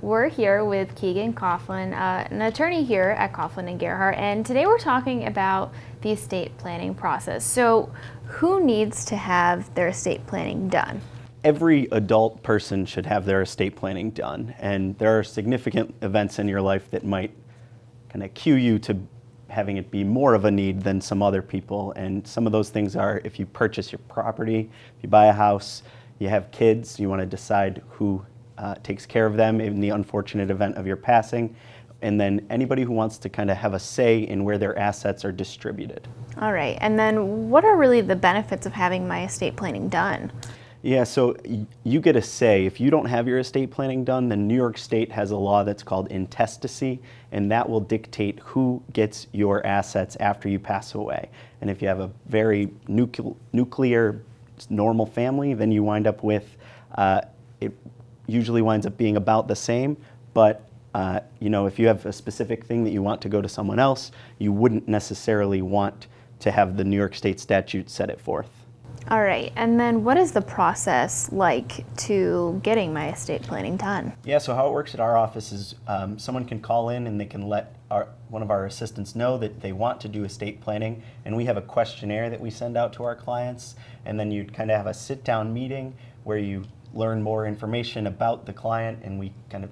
We're here with Keegan Coughlin, an attorney here at Coughlin & Gerhardt, and today we're talking about the estate planning process. So who needs to have their estate planning done? Every adult person should have their estate planning done, and there are significant events in your life that might kind of cue you to having it be more of a need than some other people. And some of those things are if you purchase your property, if you buy a house, you have kids, you want to decide who takes care of them in the unfortunate event of your passing, and then anybody who wants to kind of have a say in where their assets are distributed. All right, and then what are really the benefits of having my estate planning done? Yeah, so you get a say. If you don't have your estate planning done, then New York State has a law that's called intestacy, and that will dictate who gets your assets after you pass away. And if you have a very nuclear, normal family, then you wind up with, it usually winds up being about the same, but if you have a specific thing that you want to go to someone else, you wouldn't necessarily want to have the New York State statute set it forth. All right, and then what is the process like to getting my estate planning done? Yeah, so how it works at our office is someone can call in and they can let one of our assistants know that they want to do estate planning, and we have a questionnaire that we send out to our clients, and then you'd kind of have a sit-down meeting where you learn more information about the client, and we kind of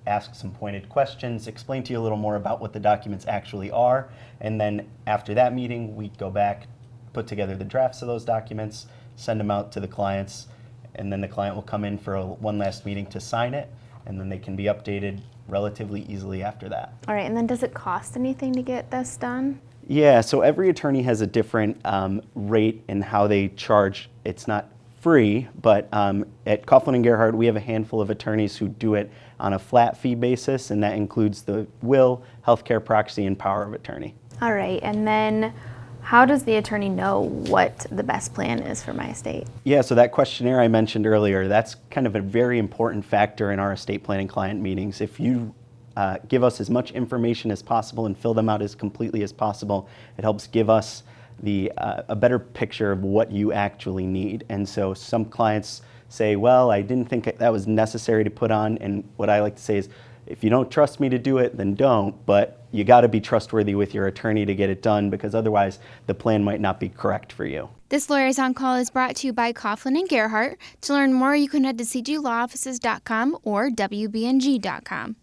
ask some pointed questions, explain to you a little more about what the documents actually are, and then after that meeting, we go back, put together the drafts of those documents, send them out to the clients, and then the client will come in for one last meeting to sign it, and then they can be updated relatively easily after that. All right, and then does it cost anything to get this done? Yeah, so every attorney has a different rate in how they charge. It's not free, but at Coughlin & Gerhardt, we have a handful of attorneys who do it on a flat fee basis, and that includes the will, healthcare proxy, and power of attorney. All right, and then how does the attorney know what the best plan is for my estate? Yeah, so that questionnaire I mentioned earlier, that's kind of a very important factor in our estate planning client meetings. If you give us as much information as possible and fill them out as completely as possible, it helps give us a better picture of what you actually need. And so some clients say, well, I didn't think that was necessary to put on, and what I like to say is, if you don't trust me to do it, then don't, but you got to be trustworthy with your attorney to get it done, because otherwise the plan might not be correct for you. This Lawyers on Call is brought to you by Coughlin & Gerhardt. To learn more, you can head to cglawoffices.com or wbng.com.